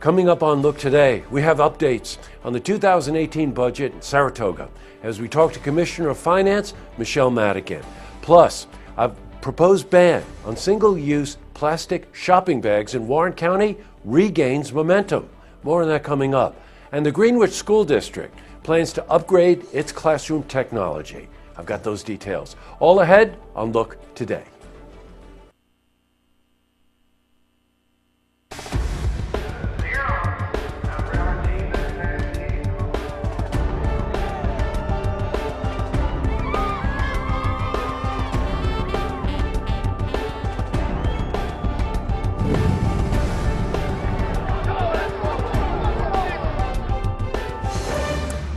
Coming up on Look Today, we have updates on the 2018 budget in Saratoga as we talk to Commissioner of Finance, Michelle Madigan. Plus, a proposed ban on single-use plastic shopping bags in Warren County regains momentum. More on that coming up. And the Greenwich School District plans to upgrade its classroom technology. I've got those details. All ahead on Look Today.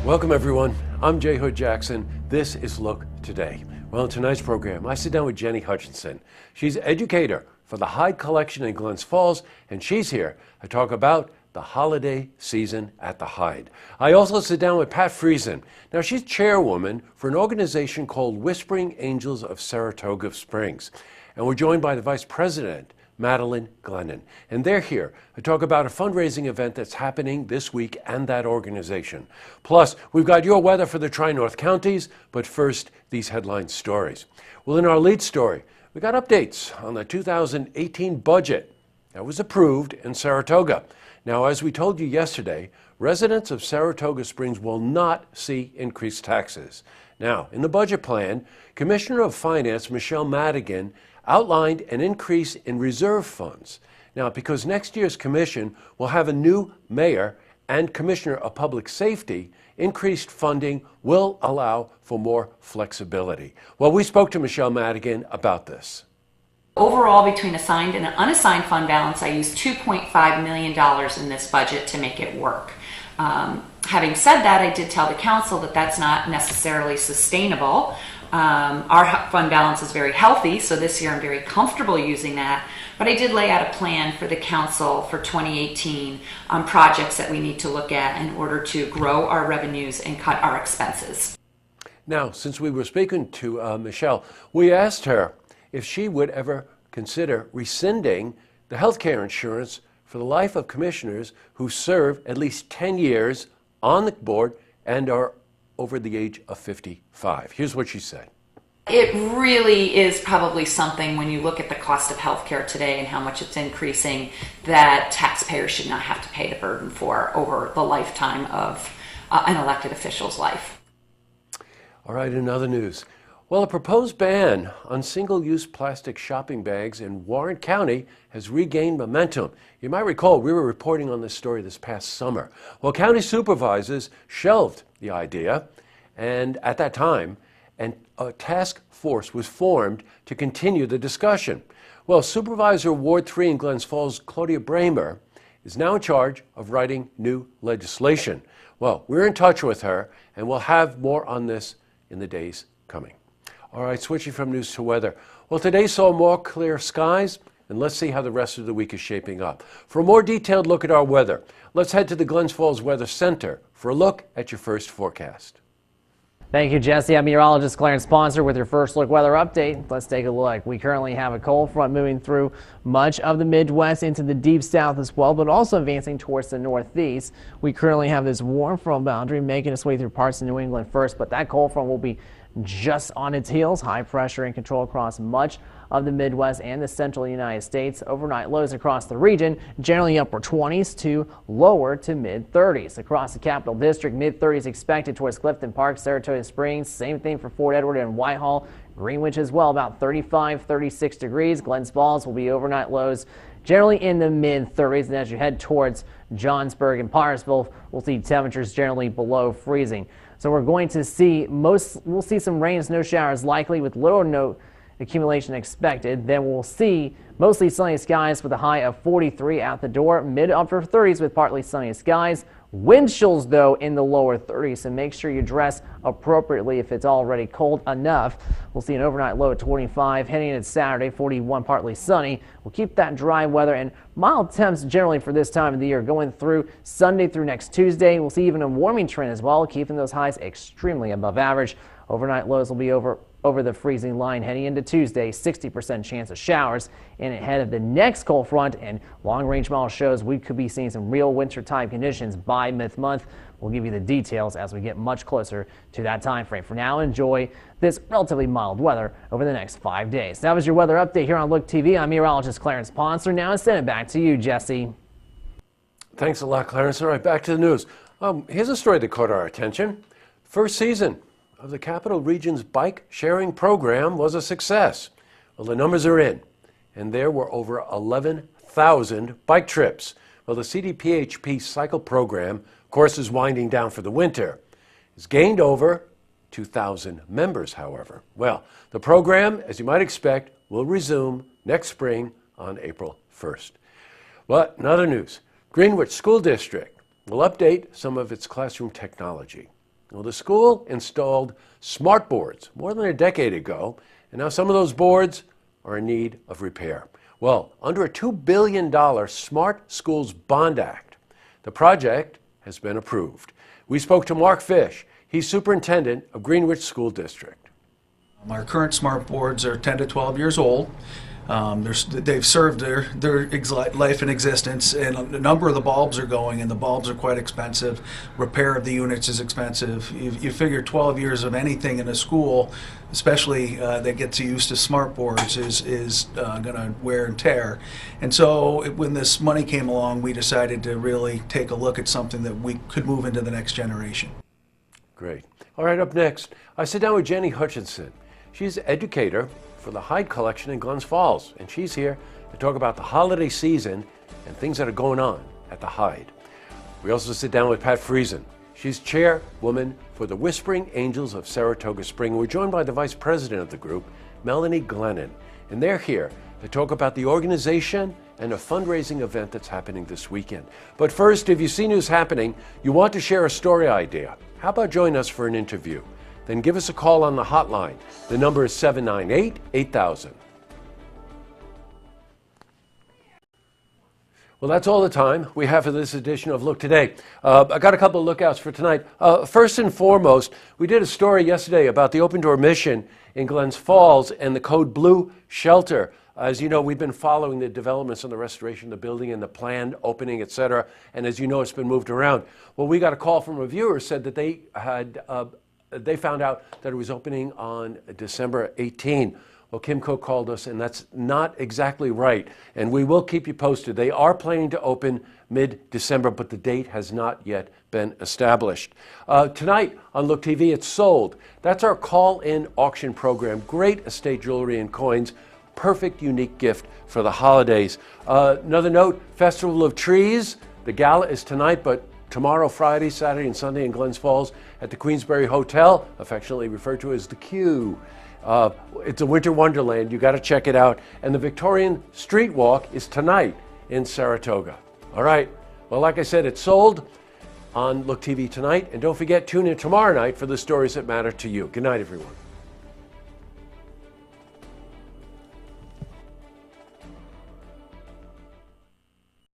Welcome everyone, I'm J. Hood Jackson. This is Look Today. Well, in tonight's program, I sit down with Jenny Hutchinson. She's educator for the Hyde Collection in Glens Falls, and she's here to talk about the holiday season at the Hyde. I also sit down with Pat Friesen. Now, she's chairwoman for an organization called Whispering Angels of Saratoga Springs. And we're joined by the vice president, Madeline Glennon. And they're here to talk about a fundraising event that's happening this week and that organization. Plus, we've got your weather for the Tri-North counties, but first, these headline stories. Well, in our lead story, we got updates on the 2018 budget that was approved in Saratoga. Now, as we told you yesterday, residents of Saratoga Springs will not see increased taxes. Now, in the budget plan, Commissioner of Finance Michelle Madigan outlined an increase in reserve funds. Now, because next year's commission will have a new mayor and commissioner of public safety, increased funding will allow for more flexibility. Well, we spoke to Michelle Madigan about this. Overall, between assigned and unassigned fund balance, I used $2.5 million in this budget to make it work. Having said that, I did tell the council that that's not necessarily sustainable. Our fund balance is very healthy, so this year I'm very comfortable using that. But I did lay out a plan for the council for 2018 on projects that we need to look at in order to grow our revenues and cut our expenses. Now, since we were speaking to Michelle, we asked her if she would ever consider rescinding the health care insurance for the life of commissioners who serve at least 10 years on the board and are over the age of 55. Here's what she said. It really is probably something, when you look at the cost of healthcare today and how much it's increasing, that taxpayers should not have to pay the burden for over the lifetime of an elected official's life. All right, in other news. Well, a proposed ban on single-use plastic shopping bags in Warren County has regained momentum. You might recall we were reporting on this story this past summer. Well, county supervisors shelved the idea, and at that time, a task force was formed to continue the discussion. Well, Supervisor Ward 3 in Glens Falls, Claudia Bramer, is now in charge of writing new legislation. Well, we're in touch with her, and we'll have more on this in the days coming. All right, switching from news to weather. Well, today saw more clear skies, and let's see how the rest of the week is shaping up. For a more detailed look at our weather, let's head to the Glens Falls Weather Center for a look at your first forecast. Thank you, Jesse. I'm meteorologist Clarence Sponsor with your first look weather update. Let's take a look. We currently have a cold front moving through much of the Midwest into the deep south as well, but also advancing towards the northeast. We currently have this warm front boundary making its way through parts of New England first, but that cold front will be just on its heels. High pressure and control across much of the Midwest and the central United States. Overnight lows across the region generally upper 20s to lower to mid 30s. Across the Capital District, mid 30s expected towards Clifton Park, Saratoga Springs. Same thing for Fort Edward and Whitehall. Greenwich as well, about 35, 36 degrees. Glens Falls will be overnight lows generally in the mid 30s. And as you head towards Johnsburg and Parsville, we'll see temperatures generally below freezing. So we're going to see we'll see some rain and snow showers likely with little or no accumulation expected. Then we'll see mostly sunny skies with a high of 43 at the door, mid upper 30s with partly sunny skies. Wind chills, though, in the lower 30s, so make sure you dress appropriately if it's already cold enough. We'll see an overnight low at 25, heading into Saturday, 41, partly sunny. We'll keep that dry weather and mild temps generally for this time of the year going through Sunday through next Tuesday. We'll see even a warming trend as well, keeping those highs extremely above average. Overnight lows will be over over the freezing line heading into Tuesday. 60% chance of showers. And ahead of the next cold front, and long-range model shows we could be seeing some real winter-type conditions by mid-month. We'll give you the details as we get much closer to that time frame. For now, enjoy this relatively mild weather over the next 5 days. That was your weather update here on Look TV. I'm meteorologist Clarence Ponser. Now I send it back to you, Jesse. Thanks a lot, Clarence. All right, back to the news. Here's a story that caught our attention. First season of the Capital Region's bike sharing program was a success. Well, the numbers are in, and there were over 11,000 bike trips. Well, the CDPHP cycle program, of course, is winding down for the winter. It's gained over 2,000 members, however. Well, the program, as you might expect, will resume next spring on April 1st. But in other news, Greenwich School District will update some of its classroom technology. Well, the school installed smart boards more than a decade ago, and now some of those boards are in need of repair. Well, under a $2 billion Smart Schools Bond Act, the project has been approved. We spoke to Mark Fish. He's superintendent of Greenwich School District. Our current smart boards are 10 to 12 years old. They've served their life and existence, and a number of the bulbs are going, and the bulbs are quite expensive. Repair of the units is expensive. You figure 12 years of anything in a school, especially that gets used to smart boards, is going to wear and tear. And so when this money came along, we decided to really take a look at something that we could move into the next generation. Great. All right, up next, I sit down with Jenny Hutchinson. She's an educator for the Hyde Collection in Glens Falls, and she's here to talk about the holiday season and things that are going on at the Hyde. We also sit down with Pat Friesen. She's chairwoman for the Whispering Angels of Saratoga Springs. We're joined by the vice president of the group, Melanie Glennon, and they're here to talk about the organization and a fundraising event that's happening this weekend. But first, if you see news happening, you want to share a story idea, how about join us for an interview? Then give us a call on the hotline. The number is 798-8000. Well, that's all the time we have for this edition of Look Today. I got a couple of lookouts for tonight. First and foremost, we did a story yesterday about the Open Door Mission in Glens Falls and the Code Blue shelter. As you know, we've been following the developments on the restoration of the building and the planned opening, et cetera. And as you know, it's been moved around. Well, we got a call from a viewer said that they found out that it was opening on December 18. Well, Kim Cook called us, and that's not exactly right. And we will keep you posted. They are planning to open mid-December, but the date has not yet been established. Tonight on Look TV, it's sold. That's our call-in auction program. Great estate jewelry and coins. Perfect, unique gift for the holidays. Another note, Festival of Trees. The gala is tonight, but tomorrow, Friday, Saturday, and Sunday in Glens Falls at the Queensberry Hotel, affectionately referred to as the Q. It's a winter wonderland. You got to check it out. And the Victorian Street Walk is tonight in Saratoga. All right. Well, like I said, it's sold on Look TV tonight. And don't forget, tune in tomorrow night for the stories that matter to you. Good night, everyone.